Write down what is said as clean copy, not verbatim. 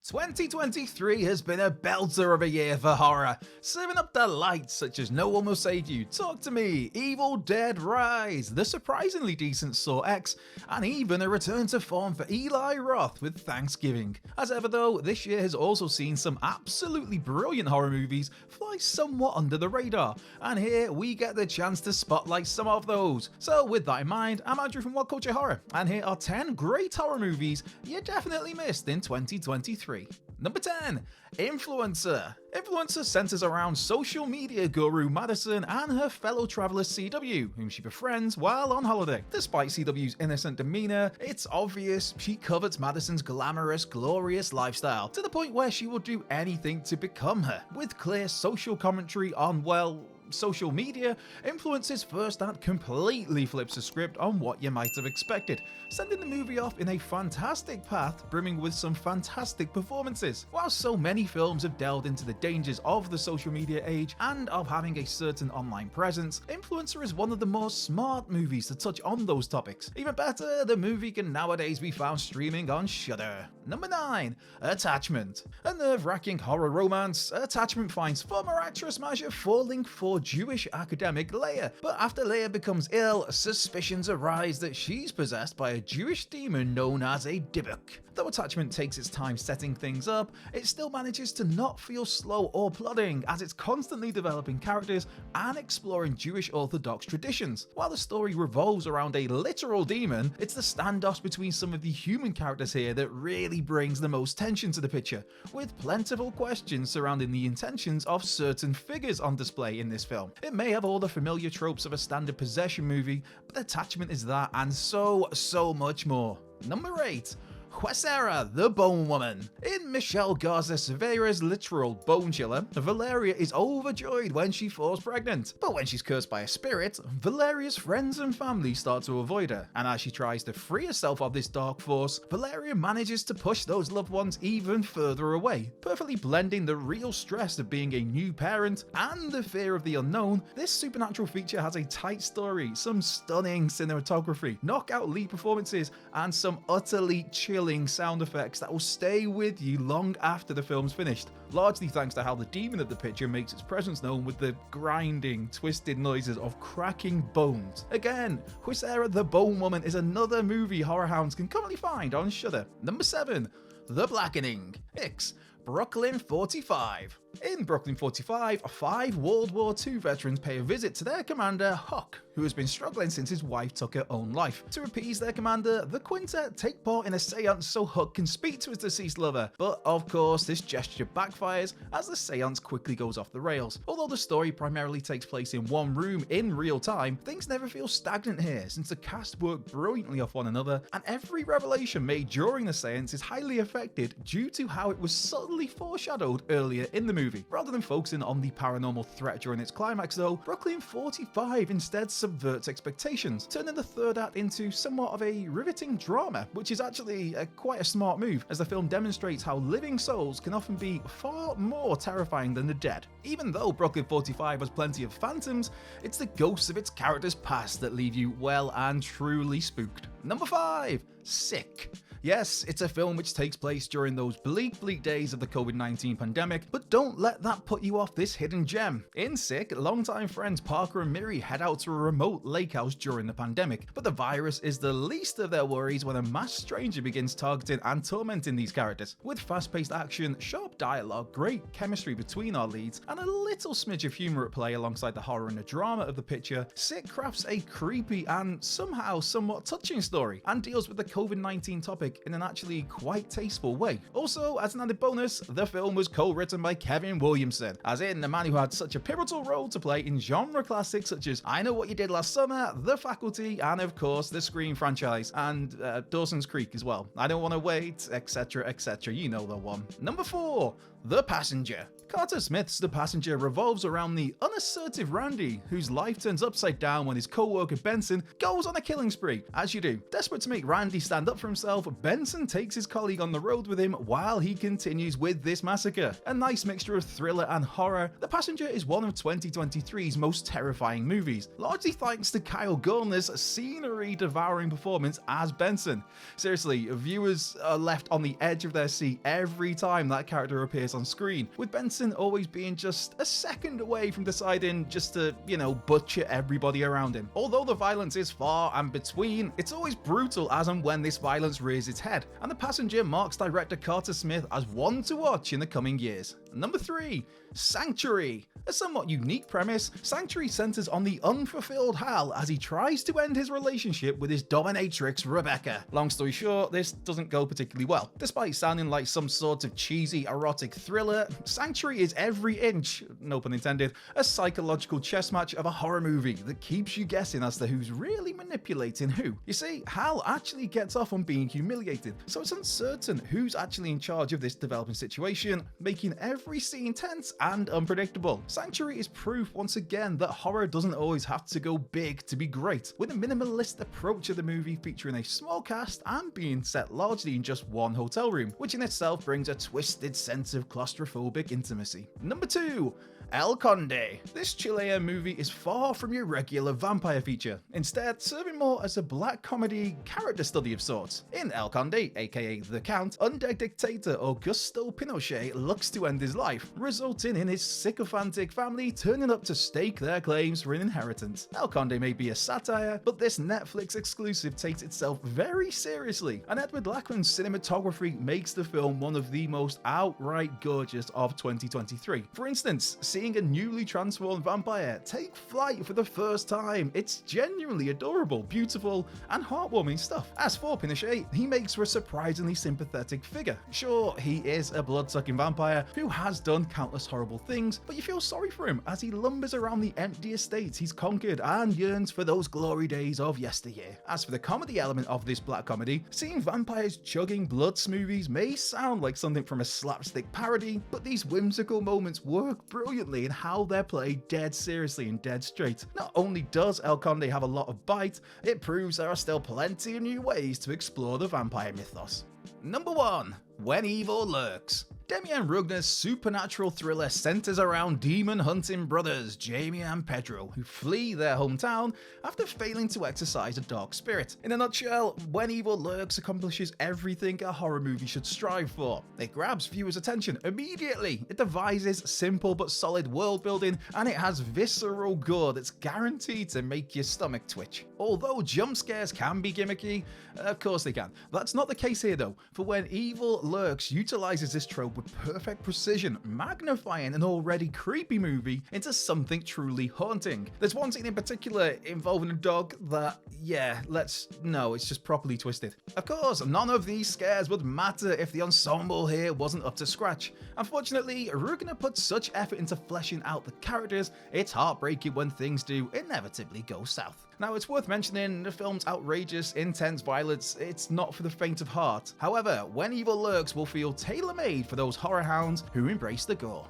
2023 has been a belter of a year for horror, serving up delights such as No One Will Save You, Talk to Me, Evil Dead Rise, the surprisingly decent Saw X, and even a return to form for Eli Roth with Thanksgiving. As ever though, this year has also seen some absolutely brilliant horror movies fly somewhat under the radar, and here we get the chance to spotlight some of those. So with that in mind, I'm Andrew from What Culture Horror, and here are 10 great horror movies you definitely missed in 2023. Number 10. Influencer. Influencer centers around social media guru Madison and her fellow traveler CW, whom she befriends while on holiday. Despite CW's innocent demeanor, it's obvious she covets Madison's glamorous, glorious lifestyle, to the point where she will do anything to become her. With clear social commentary on, well, social media, Influence's first act completely flips the script on what you might have expected, sending the movie off in a fantastic path brimming with some fantastic performances. While so many films have delved into the dangers of the social media age and of having a certain online presence, Influencer is one of the more smart movies to touch on those topics. Even better, the movie can nowadays be found streaming on Shudder. Number 9. Attachment. A nerve-wracking horror romance, Attachment finds former actress Maja falling for Jewish academic Leia, but after Leia becomes ill, suspicions arise that she's possessed by a Jewish demon known as a Dybbuk. Though Attachment takes its time setting things up, it still manages to not feel slow or plodding, as it's constantly developing characters and exploring Jewish Orthodox traditions. While the story revolves around a literal demon, it's the standoffs between some of the human characters here that really brings the most tension to the picture, with plentiful questions surrounding the intentions of certain figures on display in this film. It may have all the familiar tropes of a standard possession movie, but Attachment is that and so much more. Number 8. Huesera, the Bone Woman. In Michelle Garza Cervera's literal bone chiller, Valeria is overjoyed when she falls pregnant. But when she's cursed by a spirit, Valeria's friends and family start to avoid her. And as she tries to free herself of this dark force, Valeria manages to push those loved ones even further away, perfectly blending the real stress of being a new parent and the fear of the unknown. This supernatural feature has a tight story, some stunning cinematography, knockout lead performances, and some utterly chilling sound effects that will stay with you long after the film's finished, largely thanks to how the demon of the picture makes its presence known with the grinding, twisted noises of cracking bones. Again, Huesera the Bone Woman is another movie horror hounds can commonly find on Shudder. Number 7. The Blackening. X. Brooklyn 45. In Brooklyn 45, 5 World War II veterans pay a visit to their commander, Huck, who has been struggling since his wife took her own life. To appease their commander, the quintet take part in a seance so Huck can speak to his deceased lover, but of course this gesture backfires as the seance quickly goes off the rails. Although the story primarily takes place in one room in real time, things never feel stagnant here since the cast work brilliantly off one another, and every revelation made during the seance is highly affected due to how it was subtly foreshadowed earlier in the movie. Rather than focusing on the paranormal threat during its climax though, Brooklyn 45 instead subverts expectations, turning the third act into somewhat of a riveting drama, which is actually quite a smart move, as the film demonstrates how living souls can often be far more terrifying than the dead. Even though Brooklyn 45 has plenty of phantoms, it's the ghosts of its characters' past that leave you well and truly spooked. Number 5. Sick. Yes, it's a film which takes place during those bleak days of the COVID-19 pandemic, but don't let that put you off this hidden gem. In Sick, longtime friends Parker and Miri head out to a remote lake house during the pandemic, but the virus is the least of their worries when a masked stranger begins targeting and tormenting these characters. With fast-paced action, sharp dialogue, great chemistry between our leads, and a little smidge of humor at play alongside the horror and the drama of the picture, Sick crafts a creepy and somehow somewhat touching story, and deals with the COVID-19 topic in an actually quite tasteful way. Also, as an added bonus, the film was co-written by Kevin Williamson, as in the man who had such a pivotal role to play in genre classics such as I Know What You Did Last Summer, The Faculty, and of course the Scream franchise, and Dawson's Creek as well. I Don't Want to Wait, etc, etc, you know the one. Number 4. The Passenger. Carter Smith's The Passenger revolves around the unassertive Randy, whose life turns upside down when his co-worker Benson goes on a killing spree. As you do. Desperate to make Randy stand up for himself, Benson takes his colleague on the road with him while he continues with this massacre. A nice mixture of thriller and horror, The Passenger is one of 2023's most terrifying movies, largely thanks to Kyle Gallner's scenery-devouring performance as Benson. Seriously, viewers are left on the edge of their seat every time that character appears on screen, with Benson always being just a second away from deciding just to, butcher everybody around him. Although the violence is far and between, it's always brutal as and when this violence rears its head, and The Passenger marks director Carter Smith as one to watch in the coming years. Number 3. Sanctuary. A somewhat unique premise, Sanctuary centers on the unfulfilled Hal as he tries to end his relationship with his dominatrix Rebecca. Long story short, this doesn't go particularly well. Despite sounding like some sort of cheesy erotic thriller, Sanctuary is every inch, no pun intended, a psychological chess match of a horror movie that keeps you guessing as to who's really manipulating who. You see, Hal actually gets off on being humiliated, so it's uncertain who's actually in charge of this developing situation, making every scene tense and unpredictable. Sanctuary is proof once again that horror doesn't always have to go big to be great, with a minimalist approach of the movie featuring a small cast and being set largely in just one hotel room, which in itself brings a twisted sense of claustrophobic intimacy. Number 2. Elconde. This Chilean movie is far from your regular vampire feature, instead serving more as a black comedy character study of sorts. In Elconde, aka The Count, undead dictator Augusto Pinochet looks to end his life, resulting in his sycophantic family turning up to stake their claims for an inheritance. Elconde may be a satire, but this Netflix exclusive takes itself very seriously, and Edward Lachman's cinematography makes the film one of the most outright gorgeous of 2023. For instance, seeing a newly transformed vampire take flight for the first time, it's genuinely adorable, beautiful, and heartwarming stuff. As for Pinochet, he makes for a surprisingly sympathetic figure. Sure, he is a blood-sucking vampire who has done countless horrible things, but you feel sorry for him as he lumbers around the empty estates he's conquered and yearns for those glory days of yesteryear. As for the comedy element of this black comedy, seeing vampires chugging blood smoothies may sound like something from a slapstick parody, but these whimsical moments work brilliantly in how they're played dead seriously and dead straight. Not only does Elconde have a lot of bite, it proves there are still plenty of new ways to explore the vampire mythos. Number 1. When Evil Lurks. Demian Rugner's supernatural thriller centers around demon-hunting brothers Jamie and Pedro, who flee their hometown after failing to exorcise a dark spirit. In a nutshell, When Evil Lurks accomplishes everything a horror movie should strive for. It grabs viewers' attention immediately, it devises simple but solid world building, and it has visceral gore that's guaranteed to make your stomach twitch. Although jump scares can be gimmicky, of course they can. That's not the case here though, for When Evil Lurks utilizes this trope with perfect precision, magnifying an already creepy movie into something truly haunting. There's one scene in particular involving a dog that, it's just properly twisted. Of course, none of these scares would matter if the ensemble here wasn't up to scratch. Unfortunately, Rugner put such effort into fleshing out the characters, it's heartbreaking when things do inevitably go south. Now, it's worth mentioning the film's outrageous, intense violence, it's not for the faint of heart. However, When Evil Lurks will feel tailor-made for those horror hounds who embrace the gore.